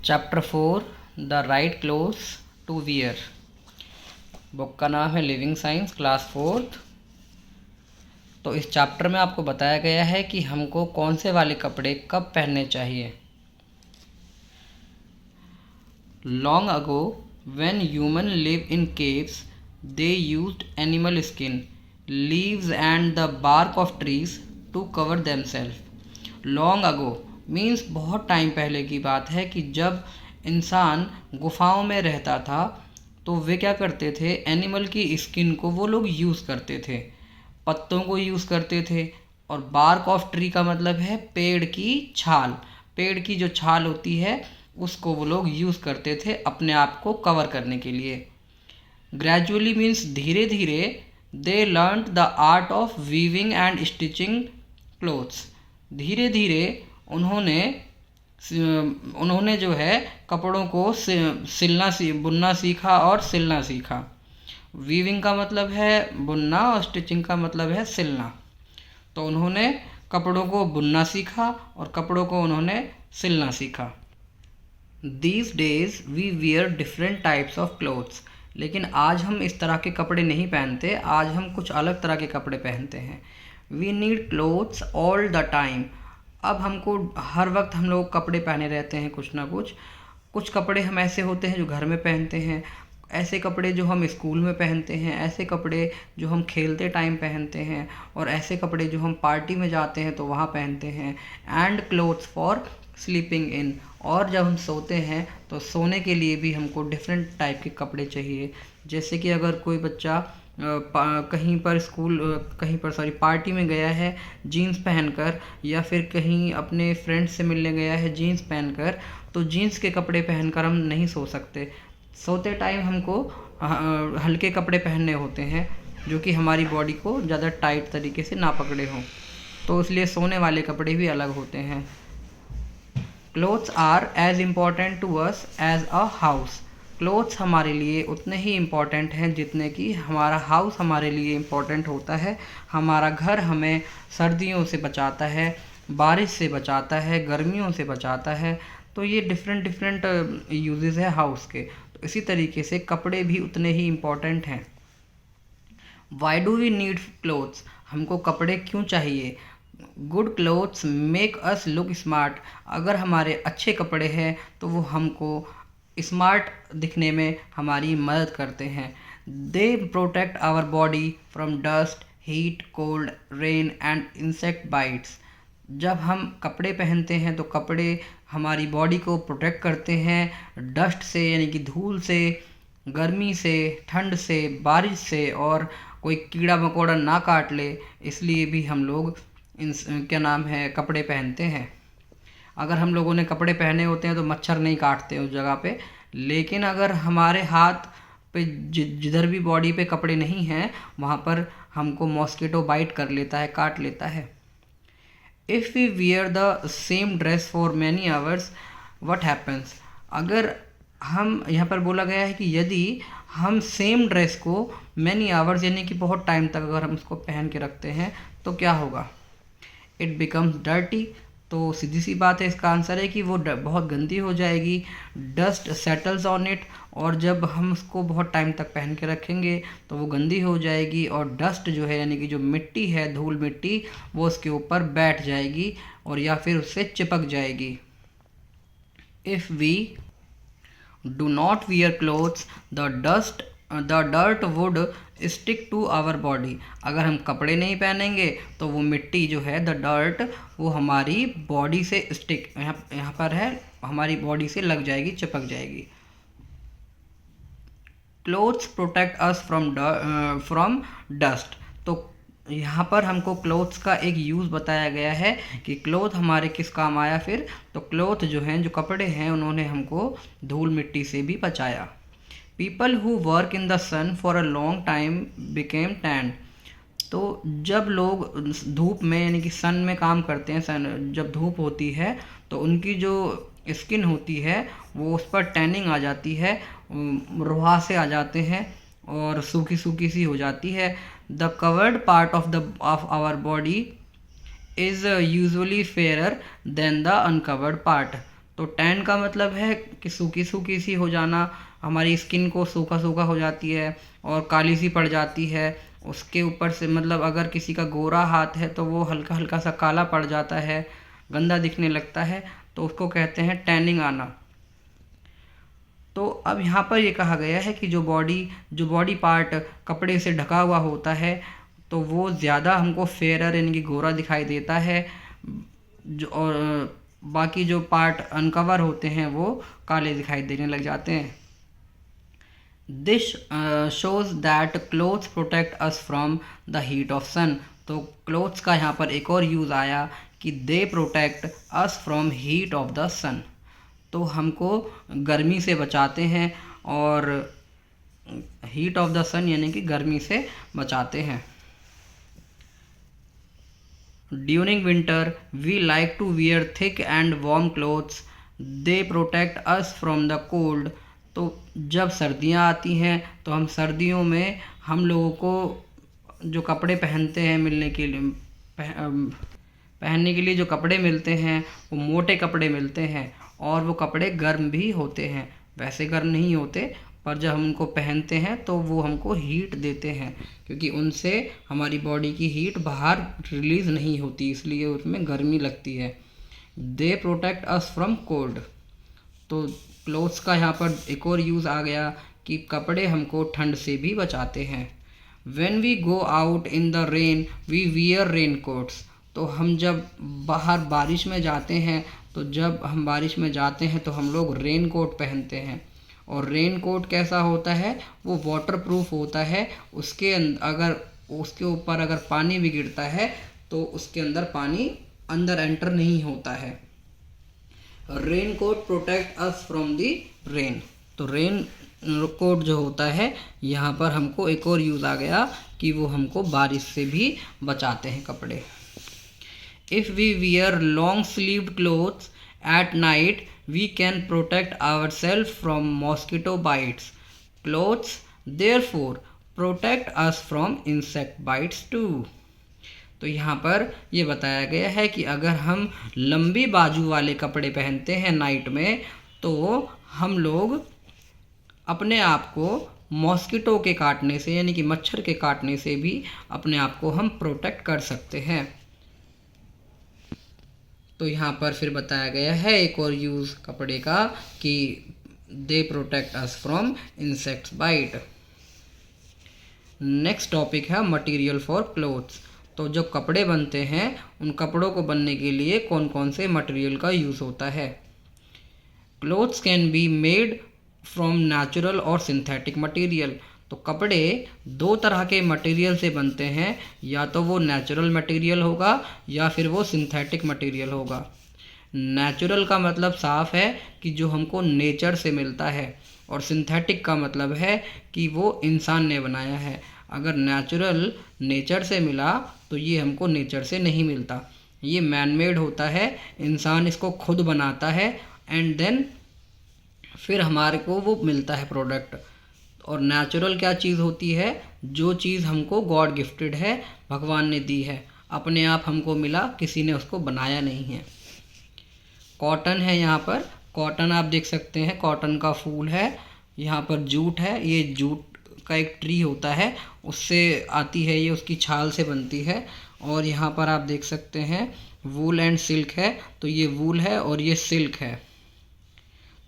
Chapter 4 the right clothes to wear. Book का नाम है लिविंग साइंस क्लास 4th। तो इस चैप्टर में आपको बताया गया है कि हमको कौन से वाले कपड़े कब पहनने चाहिए। Long ago when human live in caves they used animal skin, leaves and the bark of trees to cover themself. Long ago means बहुत टाइम पहले की बात है कि जब इंसान गुफाओं में रहता था तो वे क्या करते थे, एनिमल की स्किन को वो लोग यूज़ करते थे, पत्तों को यूज़ करते थे। और बार्क ऑफ ट्री का मतलब है पेड़ की छाल, पेड़ की जो छाल होती है उसको वो लोग यूज़ करते थे अपने आप को कवर करने के लिए। ग्रेजुअली मीन्स धीरे धीरे they learn the art of weaving and stitching clothes. धीरे धीरे उन्होंने जो है कपड़ों को बुनना सीखा और सिलना सीखा। वीविंग का मतलब है बुनना और स्टिचिंग का मतलब है सिलना। तो उन्होंने कपड़ों को बुनना सीखा और कपड़ों को उन्होंने सिलना सीखा। These days we wear different types of clothes। लेकिन आज हम इस तरह के कपड़े नहीं पहनते, आज हम कुछ अलग तरह के कपड़े पहनते हैं। We need clothes all the time। अब हमको हर वक्त हम लोग कपड़े पहने रहते हैं कुछ ना कुछ। कुछ कपड़े हम ऐसे होते हैं जो घर में पहनते हैं, ऐसे कपड़े जो हम स्कूल में पहनते हैं, ऐसे कपड़े जो हम खेलते टाइम पहनते हैं, और ऐसे कपड़े जो हम पार्टी में जाते हैं तो वहाँ पहनते हैं। And clothes for sleeping in, और जब हम सोते हैं तो सोने के लिए भी हमको डिफरेंट टाइप के कपड़े चाहिए। जैसे कि अगर कोई बच्चा कहीं पर पार्टी में गया है जीन्स पहनकर, या फिर कहीं अपने फ्रेंड्स से मिलने गया है जीन्स पहनकर, तो जीन्स के कपड़े पहनकर हम नहीं सो सकते। सोते टाइम हमको हल्के कपड़े पहनने होते हैं जो कि हमारी बॉडी को ज़्यादा टाइट तरीके से ना पकड़े हों, तो इसलिए सोने वाले कपड़े भी अलग होते हैं। Clothes are as important to us as a house. Clothes हमारे लिए उतने ही इम्पॉर्टेंट हैं जितने कि हमारा हाउस हमारे लिए इम्पॉर्टेंट होता है। हमारा घर हमें सर्दियों से बचाता है, बारिश से बचाता है, गर्मियों से बचाता है। तो ये डिफरेंट यूजेस है हाउस के। तो इसी तरीके से कपड़े भी उतने ही इम्पॉर्टेंट हैं। Why do we need clothes? हमको कपड़े क्यों चाहिए? Good clothes make us look smart. अगर हमारे अच्छे कपड़े हैं तो वो हमको स्मार्ट दिखने में हमारी मदद करते हैं। They protect our body from dust, heat, cold, rain and insect bites. जब हम कपड़े पहनते हैं तो कपड़े हमारी बॉडी को प्रोटेक्ट करते हैं डस्ट से, यानी कि धूल से, गर्मी से, ठंड से, बारिश से, और कोई कीड़ा मकोड़ा ना काट ले, इसलिए भी हम लोग कपड़े पहनते हैं। अगर हम लोगों ने कपड़े पहने होते हैं तो मच्छर नहीं काटते उस जगह पे, लेकिन अगर हमारे हाथ पे जिधर भी बॉडी पे कपड़े नहीं हैं वहाँ पर हमको मॉस्किटो बाइट कर लेता है, काट लेता है। If we wear the same dress for many hours what happens? अगर हम यहाँ पर बोला गया है कि यदि हम सेम ड्रेस को मैनी आवर्स यानी कि बहुत टाइम तक अगर हम उसको पहन के रखते हैं तो क्या होगा? It becomes dirty. तो सीधी सी बात है, इसका आंसर है कि वो बहुत गंदी हो जाएगी। डस्ट सेटल्स ऑन इट, और जब हम उसको बहुत टाइम तक पहन के रखेंगे तो वो गंदी हो जाएगी, और डस्ट जो है यानी कि जो मिट्टी है, धूल मिट्टी, वो उसके ऊपर बैठ जाएगी और या फिर उससे चिपक जाएगी। If we do not wear clothes the dirt would stick to our body. अगर हम कपड़े नहीं पहनेंगे तो वो मिट्टी जो है, द डर्ट, वो हमारी बॉडी से स्टिक, यहाँ पर है, हमारी बॉडी से लग जाएगी, चिपक जाएगी। Clothes protect us from dust. तो यहाँ पर हमको क्लोथ्स का एक यूज़ बताया गया है कि क्लोथ हमारे किस काम आया फिर। तो क्लोथ जो हैं, जो कपड़े हैं, उन्होंने हमको धूल मिट्टी से भी बचाया। People who work in the sun for a long time became tan. तो जब लोग धूप में यानी कि सन में काम करते हैं, सन जब धूप होती है तो उनकी जो स्किन होती है वो उस पर टैनिंग आ जाती है, रुआंसे आ जाते हैं और सूखी सूखी सी हो जाती है। The covered part of our body is usually fair than the uncovered part. तो टैन का मतलब है कि सूखी सूखी सी हो जाना, हमारी स्किन को सूखा सूखा हो जाती है और काली सी पड़ जाती है। उसके ऊपर से मतलब अगर किसी का गोरा हाथ है तो वो हल्का हल्का सा काला पड़ जाता है, गंदा दिखने लगता है, तो उसको कहते हैं टैनिंग आना। तो अब यहाँ पर ये कहा गया है कि जो बॉडी पार्ट कपड़े से ढका हुआ होता है तो वो ज़्यादा हमको फेयर यानी कि गोरा दिखाई देता है, और बाकी जो पार्ट अनकवर होते हैं वो काले दिखाई देने लग जाते हैं। This shows that clothes protect us from the heat of sun. तो क्लोथ्स का यहाँ पर एक और यूज़ आया कि they protect us from heat of the sun. तो हमको गर्मी से बचाते हैं और हीट ऑफ द सन यानी कि गर्मी से बचाते हैं। During winter we like to wear thick and warm clothes, they protect us from the cold. तो जब सर्दियाँ आती हैं तो हम सर्दियों में हम लोगों को जो कपड़े पहनते हैं पहनने के लिए जो कपड़े मिलते हैं वो मोटे कपड़े मिलते हैं और वो कपड़े गर्म भी होते हैं। वैसे गर्म नहीं होते, पर जब हम उनको पहनते हैं तो वो हमको हीट देते हैं, क्योंकि उनसे हमारी बॉडी की हीट बाहर रिलीज़ नहीं होती, इसलिए उसमें गर्मी लगती है। दे प्रोटेक्ट अस फ्रॉम कोल्ड। तो क्लोथ्स का यहाँ पर एक और यूज़ आ गया कि कपड़े हमको ठंड से भी बचाते हैं। When we go out in the rain we wear rain coats. तो हम जब बाहर बारिश में जाते हैं तो जब हम बारिश में जाते हैं तो हम लोग रेन कोट पहनते हैं। और रेन कोट कैसा होता है, वो वाटर प्रूफ होता है। अगर उसके ऊपर अगर पानी भी गिरता है तो उसके अंदर पानी अंदर एंटर नहीं होता है। Rain coat protect us from the rain. तो रेन कोट जो होता है यहाँ पर हमको एक और यूज़ आ गया कि वो हमको बारिश से भी बचाते हैं कपड़े। If we wear long sleeved clothes at night we can protect ourselves from mosquito bites. Clothes therefore protect us from insect bites too. तो यहाँ पर ये बताया गया है कि अगर हम लंबी बाजू वाले कपड़े पहनते हैं नाइट में तो हम लोग अपने आप को मॉस्किटो के काटने से यानी कि मच्छर के काटने से भी अपने आप को हम प्रोटेक्ट कर सकते हैं। तो यहाँ पर फिर बताया गया है एक और यूज़ कपड़े का कि they protect us from insects bite. Next topic है मटेरियल फॉर क्लोथ्स। तो जो कपड़े बनते हैं उन कपड़ों को बनने के लिए कौन कौन से मटेरियल का यूज़ होता है। Clothes can be made from natural और सिंथेटिक मटेरियल। तो कपड़े दो तरह के मटेरियल से बनते हैं, या तो वो नेचुरल मटेरियल होगा या फिर वो सिंथेटिक मटेरियल होगा। नेचुरल का मतलब साफ है कि जो हमको नेचर से मिलता है, और सिंथेटिक का मतलब है कि वो इंसान ने बनाया है। अगर नेचुरल नेचर से मिला तो ये हमको नेचर से नहीं मिलता, ये मैन मेड होता है, इंसान इसको खुद बनाता है एंड देन फिर हमारे को वो मिलता है प्रोडक्ट। और नेचुरल क्या चीज़ होती है, जो चीज़ हमको गॉड गिफ्टेड है, भगवान ने दी है, अपने आप हमको मिला, किसी ने उसको बनाया नहीं है। कॉटन है, यहाँ पर कॉटन आप देख सकते हैं, कॉटन का फूल है, यहाँ पर जूट है, ये जूट का एक ट्री होता है उससे आती है, ये उसकी छाल से बनती है। और यहाँ पर आप देख सकते हैं वूल एंड सिल्क है, तो ये वूल है और ये सिल्क है,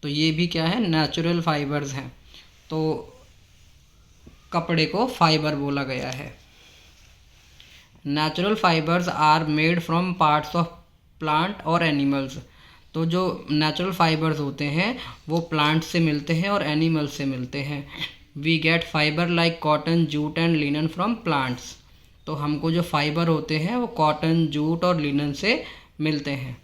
तो ये भी क्या है, नेचुरल फाइबर्स हैं। तो कपड़े को फाइबर बोला गया है। Natural fibres are made from parts of plant और एनिमल्स। तो जो नेचुरल फाइबर्स होते हैं वो प्लांट से मिलते हैं और एनिमल्स से मिलते हैं। We get fibre like cotton, jute and linen from plants. तो हमको जो फाइबर होते हैं वो कॉटन, जूट और लिनन से मिलते हैं।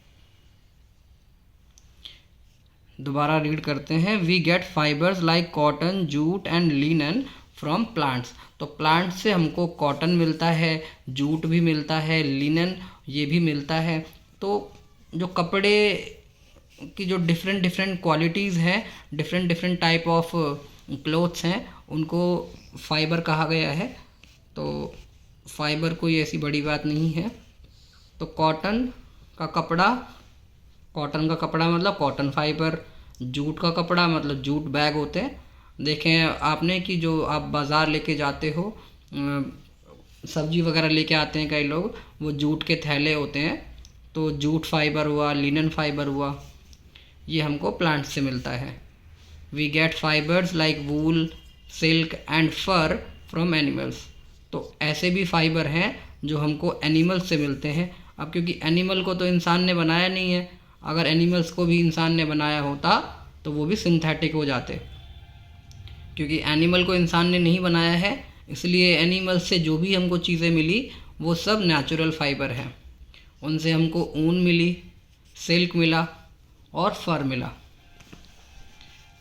दोबारा रीड करते हैं, we get fibres like cotton, jute and linen from plants. तो प्लांट से हमको कॉटन मिलता है, जूट भी मिलता है, लिनन ये भी मिलता है। तो जो कपड़े की जो डिफरेंट डिफरेंट क्वालिटीज़ हैं, different different type of clothes हैं, उनको फाइबर कहा गया है। तो फाइबर कोई ऐसी बड़ी बात नहीं है। तो कॉटन का कपड़ा कॉटन का कपड़ा मतलब कॉटन फाइबर, जूट का कपड़ा मतलब जूट बैग होते हैं। देखें आपने कि जो आप बाज़ार लेके जाते हो, सब्जी वगैरह लेके आते हैं कई लोग, वो जूट के थैले होते हैं। तो जूट फाइबर हुआ, लिनन फाइबर हुआ, ये हमको प्लांट से मिलता है। We get fibres like wool, silk and fur from animals. तो ऐसे भी फाइबर हैं जो हमको एनिमल्स से मिलते हैं। अब क्योंकि एनिमल को तो इंसान ने बनाया नहीं है, अगर एनिमल्स को भी इंसान ने बनाया होता तो वो भी सिंथेटिक हो जाते। क्योंकि एनिमल को इंसान ने नहीं बनाया है, इसलिए एनिमल से जो भी हमको चीज़ें मिली वो सब नेचुरल फाइबर हैं। उनसे हमको ऊन मिली, सिल्क मिला और फर मिला।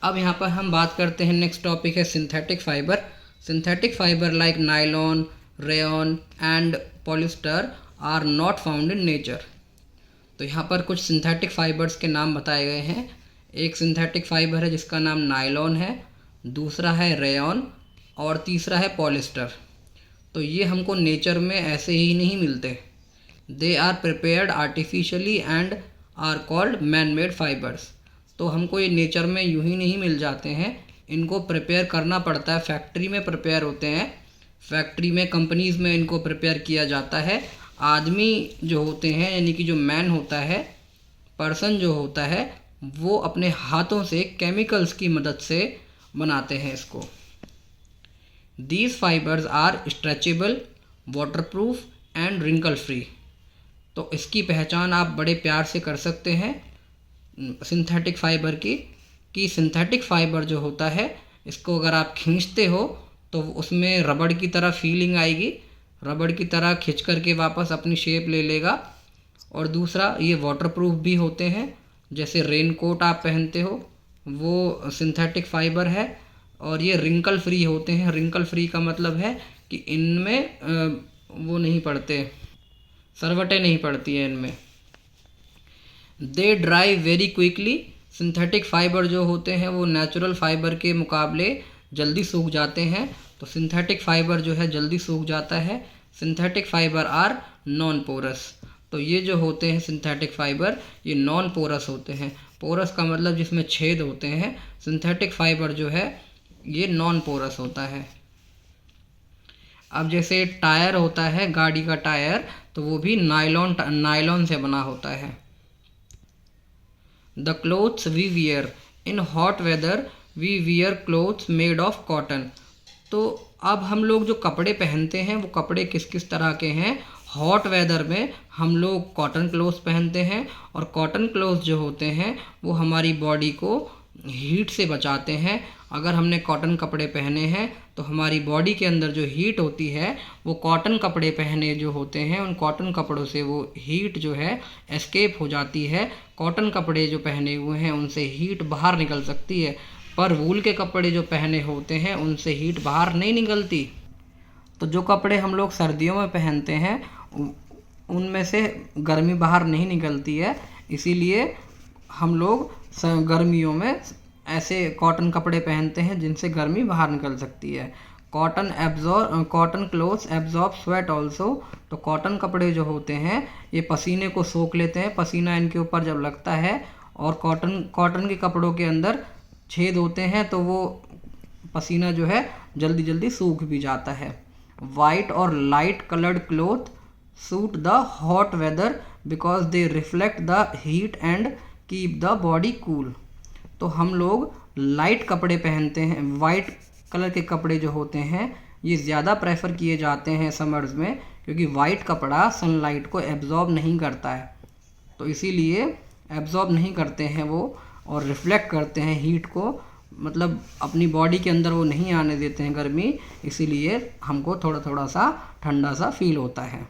अब यहाँ पर हम बात करते हैं, नेक्स्ट टॉपिक है synthetic fibre. Synthetic fibre like nylon, rayon and polyester are not found in nature. तो यहाँ पर कुछ सिंथेटिक फाइबर्स के नाम बताए गए हैं। एक सिंथेटिक फाइबर है जिसका नाम नायलॉन है, दूसरा है रेयॉन और तीसरा है पॉलिस्टर। तो ये हमको नेचर में ऐसे ही नहीं मिलते। They are prepared artificially and are called man made fibres. तो हमको ये नेचर में यूं ही नहीं मिल जाते हैं, इनको प्रिपेयर करना पड़ता है। फैक्ट्री में प्रिपेयर होते हैं, फैक्ट्री में, कंपनीज़ में इनको प्रिपेयर किया जाता है। आदमी जो होते हैं, यानी कि जो मैन होता है, पर्सन जो होता है, वो अपने हाथों से केमिकल्स की मदद से बनाते हैं इसको। These fibres are stretchable, waterproof and wrinkle free. तो इसकी पहचान आप बड़े प्यार से कर सकते हैं सिंथेटिक फाइबर की, कि सिंथेटिक फाइबर जो होता है, इसको अगर आप खींचते हो तो उसमें रबड़ की तरह फीलिंग आएगी, रबड़ की तरह खींच करके वापस अपनी शेप ले लेगा। और दूसरा, ये वाटरप्रूफ भी होते हैं। जैसे रेन कोट आप पहनते हो, वो सिंथेटिक फाइबर है। और ये रिंकल फ्री होते हैं। रिंकल फ्री का मतलब है कि इनमें वो नहीं पड़ते, सरवटें नहीं पड़ती हैं इनमें। They dry very quickly. Synthetic fibre जो होते हैं वो नेचुरल फाइबर के मुकाबले जल्दी सूख जाते हैं। तो सिंथेटिक फाइबर जो है जल्दी सूख जाता है। Synthetic fibre are non porous. तो ये जो होते हैं सिंथेटिक फाइबर, ये नॉन पोरस होते हैं। पोरस का मतलब जिसमें छेद होते हैं। सिंथेटिक फाइबर जो है ये नॉन पोरस होता है। अब जैसे टायर होता है, गाड़ी का टायर, तो वो भी नायलॉन से बना होता है। The clothes we wear in hot weather, we wear clothes made of cotton. तो अब हम लोग जो कपड़े पहनते हैं वो कपड़े किस किस तरह के हैं। हॉट वेदर में हम लोग कॉटन क्लोथ्स पहनते हैं, और कॉटन क्लोथ्स जो होते हैं वो हमारी बॉडी को हीट से बचाते हैं। अगर हमने कॉटन कपड़े पहने हैं तो हमारी बॉडी के अंदर जो हीट होती है, वो कॉटन कपड़े पहने जो होते हैं, उन कॉटन कपड़ों से वो हीट जो है एस्केप हो जाती है। कॉटन कपड़े जो पहने हुए हैं उनसे हीट बाहर निकल सकती है, पर वूल के कपड़े जो पहने होते हैं उनसे हीट बाहर नहीं निकलती। तो जो कपड़े हम लोग सर्दियों में पहनते हैं उनमें से गर्मी बाहर नहीं निकलती है, इसीलिए हम लोग गर्मियों में ऐसे कॉटन कपड़े पहनते हैं जिनसे गर्मी बाहर निकल सकती है। Cotton clothes absorb sweat also. तो कॉटन कपड़े जो होते हैं ये पसीने को सोख लेते हैं। पसीना इनके ऊपर जब लगता है, और कॉटन के कपड़ों के अंदर छेद होते हैं, तो वो पसीना जो है जल्दी जल्दी सूख भी जाता है। वाइट और light coloured cloth suit the hot weather because they reflect the heat and keep the body cool. तो हम लोग लाइट कपड़े पहनते हैं। वाइट कलर के कपड़े जो होते हैं ये ज़्यादा प्रेफर किए जाते हैं समर्स में, क्योंकि वाइट कपड़ा सनलाइट को एब्जॉर्ब नहीं करता है। तो इसीलिए एब्जॉर्ब नहीं करते हैं वो, और रिफ्लेक्ट करते हैं हीट को, मतलब अपनी बॉडी के अंदर वो नहीं आने देते हैं गर्मी, इसीलिए हमको थोड़ा थोड़ा सा ठंडा सा फील होता है,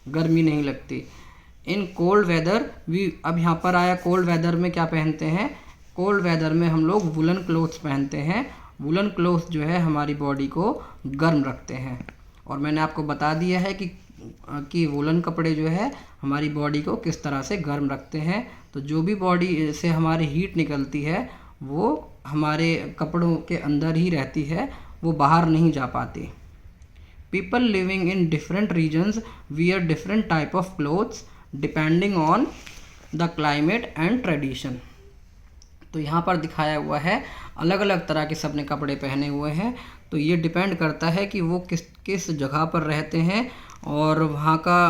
गर्मी नहीं लगती। इन कोल्ड वेदर वी, अब यहाँ पर आया कोल्ड वेदर में क्या पहनते हैं। कोल्ड वेदर में हम लोग वुलन क्लोथ्स पहनते हैं। वुलन क्लोथ्स जो है हमारी बॉडी को गर्म रखते हैं। और मैंने आपको बता दिया है कि वुलन कपड़े जो है हमारी बॉडी को किस तरह से गर्म रखते हैं। तो जो भी बॉडी से हमारी हीट निकलती है वो हमारे कपड़ों के अंदर ही रहती है, वो बाहर नहीं जा पाती। People living in different regions wear different type of clothes depending on the climate and tradition. तो यहाँ पर दिखाया हुआ है अलग अलग तरह के सबने कपड़े पहने हुए हैं। तो ये डिपेंड करता है कि वो किस किस जगह पर रहते हैं और वहाँ का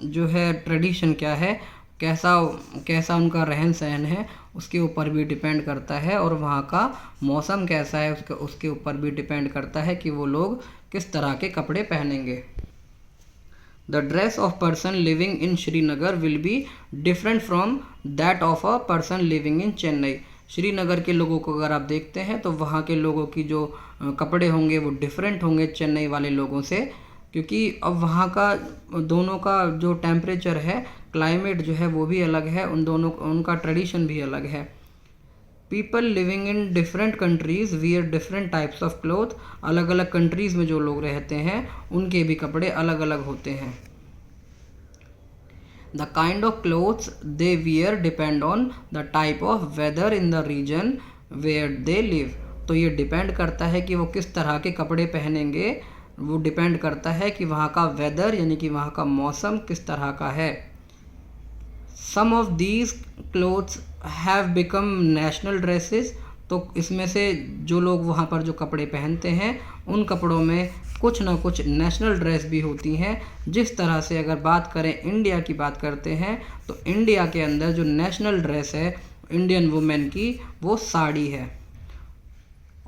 जो है ट्रेडिशन क्या है, कैसा कैसा उनका रहन सहन है, उसके ऊपर भी डिपेंड करता है। और वहाँ का मौसम कैसा है उसके ऊपर भी डिपेंड करता है कि वो लोग किस तरह के कपड़े पहनेंगे। The dress of person living in Srinagar will be different from that of a person living in Chennai। Srinagar के लोगों को अगर आप देखते हैं तो वहाँ के लोगों की जो कपड़े होंगे वो डिफरेंट होंगे चेन्नई वाले लोगों से, क्योंकि अब वहाँ का दोनों का जो टेम्परेचर है, क्लाइमेट जो है वो भी अलग है, उनका ट्रेडिशन भी अलग है। People living in different countries wear different types of cloth. अलग अलग कंट्रीज़ में जो लोग रहते हैं उनके भी कपड़े अलग अलग होते हैं। The kind of clothes they wear depend on the type of weather in the region where they live। तो ये डिपेंड करता है कि वो किस तरह के कपड़े पहनेंगे, वो डिपेंड करता है कि वहाँ का वेदर यानी कि वहाँ का मौसम किस तरह का है। Some of these clothes have become national dresses। तो इसमें से जो लोग वहाँ पर जो कपड़े पहनते हैं उन कपड़ों में कुछ ना कुछ नेशनल ड्रेस भी होती हैं। जिस तरह से अगर बात करें, इंडिया की बात करते हैं तो इंडिया के अंदर जो नेशनल ड्रेस है इंडियन वुमेन की वो साड़ी है।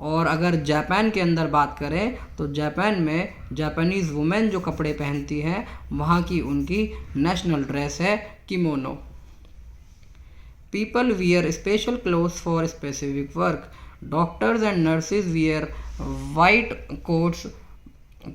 और अगर जापान के अंदर बात करें तो जापान में जापानीज़ वुमेन जो कपड़े पहनती हैं वहाँ की उनकी नेशनल ड्रेस है kimono. People wear special clothes for specific work। Doctors and nurses wear white coats।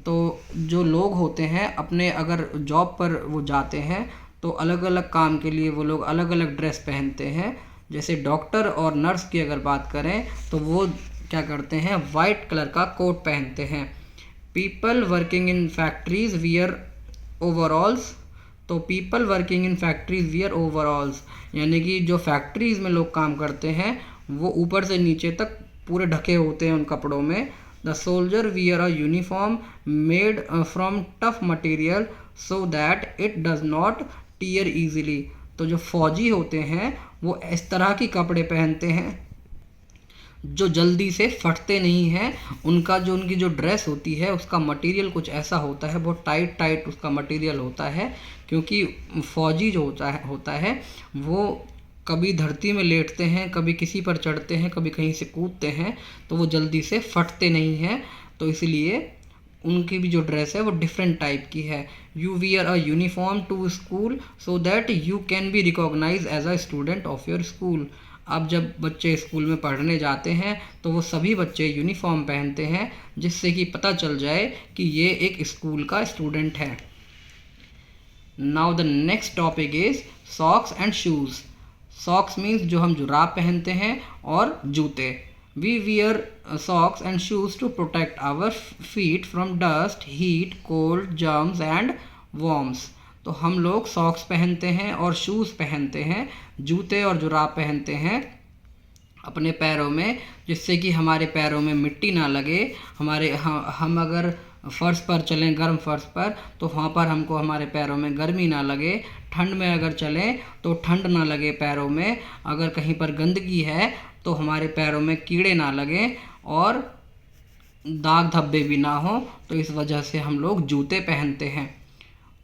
तो जो लोग होते हैं अपने अगर जॉब पर वो जाते हैं तो अलग अलग काम के लिए वो लोग अलग अलग ड्रेस पहनते हैं। जैसे डॉक्टर और नर्स की अगर बात करें तो वो क्या करते हैं, वाइट कलर का कोट पहनते हैं। People working in factories wear overalls. तो people working in factories wear overalls यानी कि जो फैक्ट्रीज में लोग काम करते हैं वो ऊपर से नीचे तक पूरे ढके होते हैं उन कपड़ों में। The soldier wear a uniform made from tough material so that it does not tier easily. तो जो फौजी होते हैं वो इस तरह के कपड़े पहनते हैं जो जल्दी से फटते नहीं हैं। उनकी जो ड्रेस होती है उसका मटेरियल कुछ ऐसा होता है, बहुत टाइट उसका मटेरियल होता है, क्योंकि फौजी जो होता है वो कभी धरती में लेटते हैं, कभी किसी पर चढ़ते हैं, कभी कहीं से कूदते हैं, तो वो जल्दी से फटते नहीं हैं। तो इसलिए उनकी भी जो ड्रेस है वो डिफरेंट टाइप की है। You wear a uniform to school so that you can be recognise as a student of your school. अब जब बच्चे स्कूल में पढ़ने जाते हैं तो वो सभी बच्चे यूनिफॉर्म पहनते हैं जिससे कि पता चल जाए कि ये एक स्कूल का स्टूडेंट है। Now the next topic is socks and shoes. Socks means जो हम जुराब पहनते हैं और जूते। We wear socks and shoes to protect our feet from dust, heat, cold, germs and worms. तो हम लोग सॉक्स पहनते हैं और शूज़ पहनते हैं, जूते और जुराब पहनते हैं अपने पैरों में, जिससे कि हमारे पैरों में मिट्टी ना लगे। हम अगर फ़र्श पर चलें, गर्म फ़र्श पर, तो वहाँ पर हमको हमारे पैरों में गर्मी ना लगे। ठंड में अगर चलें तो ठंड ना लगे पैरों में। अगर कहीं पर गंदगी है तो हमारे पैरों में कीड़े ना लगें और दाग धब्बे भी ना हो। तो इस वजह से हम लोग जूते पहनते हैं।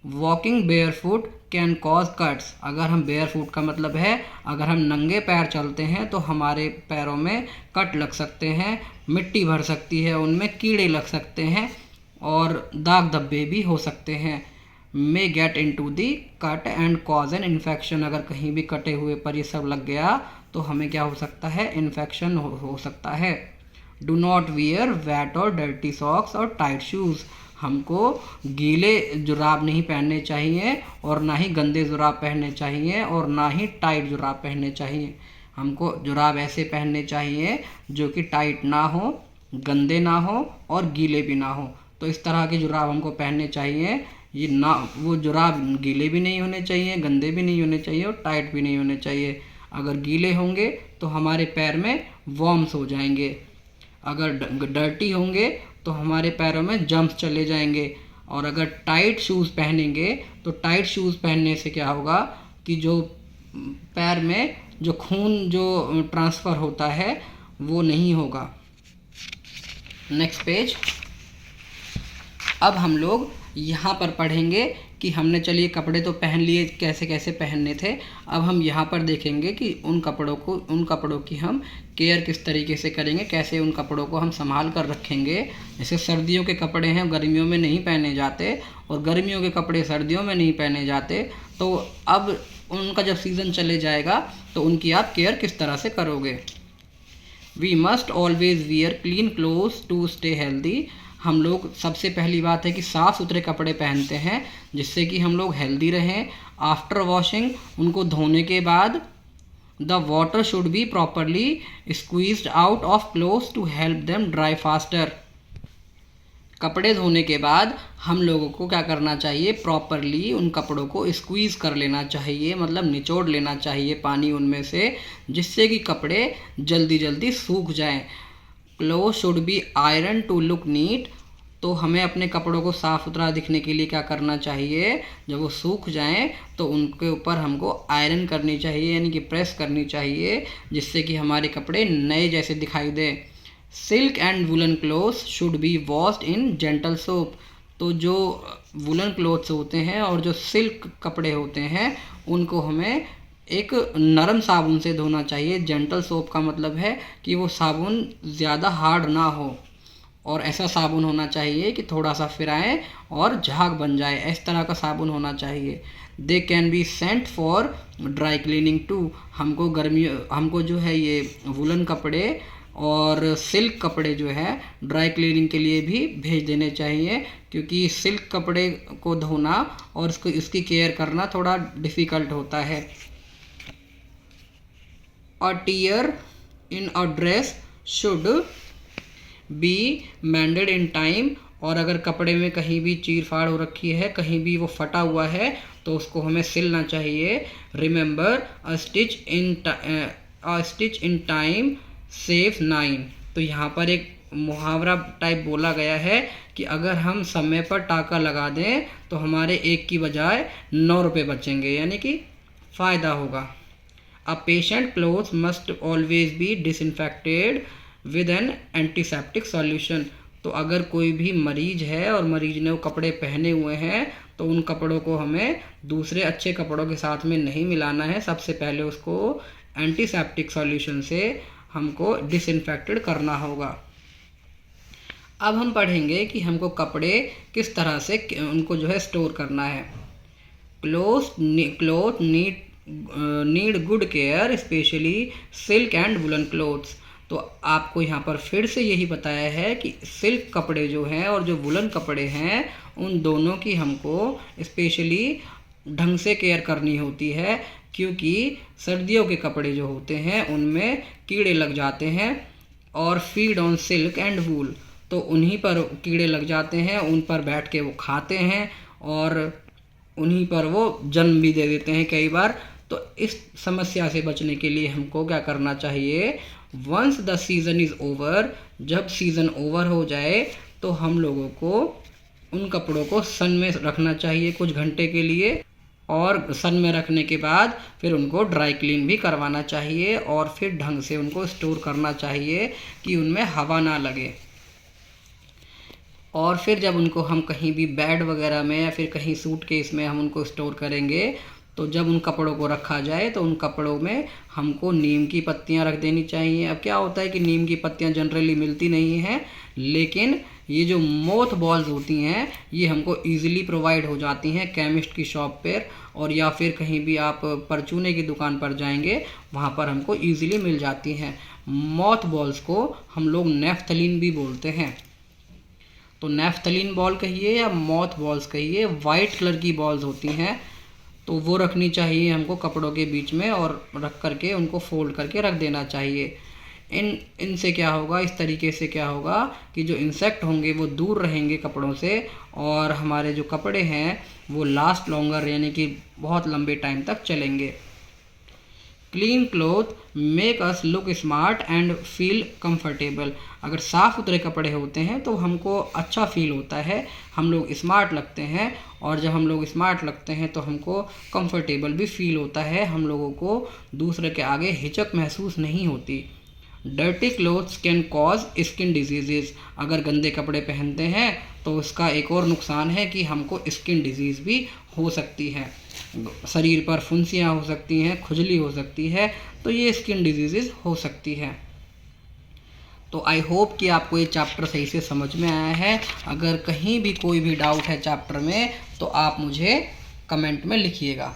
Walking bear foot can cause cuts. अगर हम बेयर फुट का मतलब है अगर हम नंगे पैर चलते हैं तो हमारे पैरों में कट लग सकते हैं, मिट्टी भर सकती है, उनमें कीड़े लग सकते हैं और दाग धब्बे भी हो सकते हैं। May get into the cut and cause an infection. अगर कहीं भी कटे हुए पर ये सब लग गया तो हमें क्या हो सकता है, इन्फेक्शन हो सकता है। डू नॉट वियर वेट और डर्टी सॉक्स और टाइट शूज़। हमको गीले जुराब नहीं पहनने चाहिए और ना ही गंदे जुराब पहनने चाहिए और ना ही टाइट जुराब पहनने चाहिए। हमको जुराब ऐसे पहनने चाहिए जो कि टाइट ना हो, गंदे ना हो और गीले भी ना हो। तो इस तरह के जुराब हमको पहनने चाहिए। ये ना वो जुराब गीले भी नहीं होने चाहिए, गंदे भी नहीं होने चाहिए और टाइट भी नहीं होने चाहिए। अगर गीले होंगे तो हमारे पैर में वॉर्म्स हो जाएंगे, अगर डर्टी होंगे तो हमारे पैरों में जम्स चले जाएंगे। और अगर टाइट शूज़ पहनेंगे तो टाइट शूज़ पहनने से क्या होगा कि जो पैर में जो खून जो ट्रांसफ़र होता है वो नहीं होगा। Next page. अब हम लोग यहाँ पर पढ़ेंगे कि हमने चलिए कपड़े तो पहन लिए, कैसे कैसे पहनने थे। अब हम यहाँ पर देखेंगे कि उन कपड़ों की हम केयर किस तरीके से करेंगे, कैसे उन कपड़ों को हम संभाल कर रखेंगे। जैसे सर्दियों के कपड़े हैं गर्मियों में नहीं पहने जाते, और गर्मियों के कपड़े सर्दियों में नहीं पहने जाते, तो अब उनका जब सीज़न चले जाएगा तो उनकी आप केयर किस तरह से करोगे। We must always wear clean clothes to stay healthy. हम लोग सबसे पहली बात है कि साफ़ सुथरे कपड़े पहनते हैं जिससे कि हम लोग हेल्दी रहें। आफ्टर वॉशिंग, उनको धोने के बाद, the water should be properly squeezed out of clothes to help them dry faster. कपड़े धोने के बाद हम लोगों को क्या करना चाहिए, प्रॉपरली उन कपड़ों को स्क्वीज़ कर लेना चाहिए, मतलब निचोड़ लेना चाहिए पानी उनमें से, जिससे कि कपड़े जल्दी जल्दी सूख जाएं। Cloth should be iron to look neat. तो हमें अपने कपड़ों को साफ़ सुथरा दिखने के लिए क्या करना चाहिए, जब वो सूख जाएं तो उनके ऊपर हमको आयरन करनी चाहिए, यानी कि प्रेस करनी चाहिए, जिससे कि हमारे कपड़े नए जैसे दिखाई दें। Silk and woollen clothes should be washed in gentle soap. तो जो वुलन क्लोथ्स होते हैं और जो सिल्क कपड़े होते हैं उनको हमें एक नरम साबुन से धोना चाहिए। जेंटल सोप का मतलब है कि वो साबुन ज़्यादा हार्ड ना हो, और ऐसा साबुन होना चाहिए कि थोड़ा सा फिराएं और झाग बन जाए, इस तरह का साबुन होना चाहिए। They can be sent for dry cleaning too. हमको जो है ये वुलन कपड़े और सिल्क कपड़े जो है ड्राई क्लीनिंग के लिए भी भेज देने चाहिए, क्योंकि सिल्क कपड़े को धोना और इसकी केयर करना थोड़ा डिफ़िकल्ट होता है। A tear in a dress should be mended in time। और अगर कपड़े में कहीं भी चीर फाड़ हो रखी है, कहीं भी वो फटा हुआ है, तो उसको हमें सिलना चाहिए। Remember a stitch in time saves 9। तो यहाँ पर एक मुहावरा टाइप बोला गया है कि अगर हम समय पर टाका लगा दें तो हमारे एक की बजाय 9 रुपये बचेंगे, यानी कि फ़ायदा होगा। A patient clothes must always be disinfected with an antiseptic solution। तो अगर कोई भी मरीज है और मरीज ने वो कपड़े पहने हुए हैं तो उन कपड़ों को हमें दूसरे अच्छे कपड़ों के साथ में नहीं मिलाना है। सबसे पहले उसको एंटीसेप्टिक सॉल्यूशन से हमको डिसइंफेक्टेड करना होगा। अब हम पढ़ेंगे कि हमको कपड़े किस तरह से उनको जो है स्टोर करना है। Cloth need good care specially silk and woollen clothes. तो आपको यहाँ पर फिर से यही बताया है कि सिल्क कपड़े जो हैं और जो वुलन कपड़े हैं उन दोनों की हमको स्पेशली ढंग से केयर करनी होती है, क्योंकि सर्दियों के कपड़े जो होते हैं उनमें कीड़े लग जाते हैं। और feed on silk and wool, तो उन्हीं पर कीड़े लग जाते हैं, उन पर बैठ के वो खाते हैं और उन्हीं पर वो जन्म भी दे देते हैं कई बार। तो इस समस्या से बचने के लिए हमको क्या करना चाहिए, once the season is over, जब सीज़न ओवर हो जाए तो हम लोगों को उन कपड़ों को सन में रखना चाहिए कुछ घंटे के लिए, और सन में रखने के बाद फिर उनको ड्राई क्लीन भी करवाना चाहिए और फिर ढंग से उनको स्टोर करना चाहिए कि उनमें हवा ना लगे। और फिर जब उनको हम कहीं भी बेड वगैरह में या फिर कहीं सूटकेस में हम उनको स्टोर करेंगे, तो जब उन कपड़ों को रखा जाए तो उन कपड़ों में हमको नीम की पत्तियां रख देनी चाहिए। अब क्या होता है कि नीम की पत्तियां जनरली मिलती नहीं हैं, लेकिन ये जो मोथ बॉल्स होती हैं ये हमको ईज़िली प्रोवाइड हो जाती हैं केमिस्ट की शॉप पर, और या फिर कहीं भी आप परचूने की दुकान पर जाएंगे वहाँ पर हमको ईज़िली मिल जाती हैं। मोथ बॉल्स को हम लोग नेफ्थलीन भी बोलते हैं। तो नेफ्थलीन बॉल कहिए या मोथ बॉल्स कहिए, वाइट कलर की बॉल्स होती हैं, तो वो रखनी चाहिए हमको कपड़ों के बीच में, और रख करके उनको फोल्ड करके रख देना चाहिए। इनसे क्या होगा, इस तरीके से क्या होगा कि जो इंसेक्ट होंगे वो दूर रहेंगे कपड़ों से, और हमारे जो कपड़े हैं वो लास्ट लॉन्गर, यानी कि बहुत लंबे टाइम तक चलेंगे। Clean cloth make us look smart and feel comfortable. अगर साफ़ सुथरे कपड़े होते हैं तो हमको अच्छा फील होता है, हम लोग स्मार्ट लगते हैं, और जब हम लोग स्मार्ट लगते हैं तो हमको कंफर्टेबल भी फील होता है, हम लोगों को दूसरे के आगे हिचक महसूस नहीं होती। Dirty clothes can cause skin disease. अगर गंदे कपड़े पहनते हैं तो उसका एक और नुकसान है कि हमको स्किन डिजीज़ भी हो सकती है, शरीर पर फुंसियाँ हो सकती हैं, खुजली हो सकती है, तो ये स्किन डिजीज़ हो सकती है। तो आई होप कि आपको ये चैप्टर सही से समझ में आया है। अगर कहीं भी कोई भी डाउट है चैप्टर में तो आप मुझे कमेंट में लिखिएगा।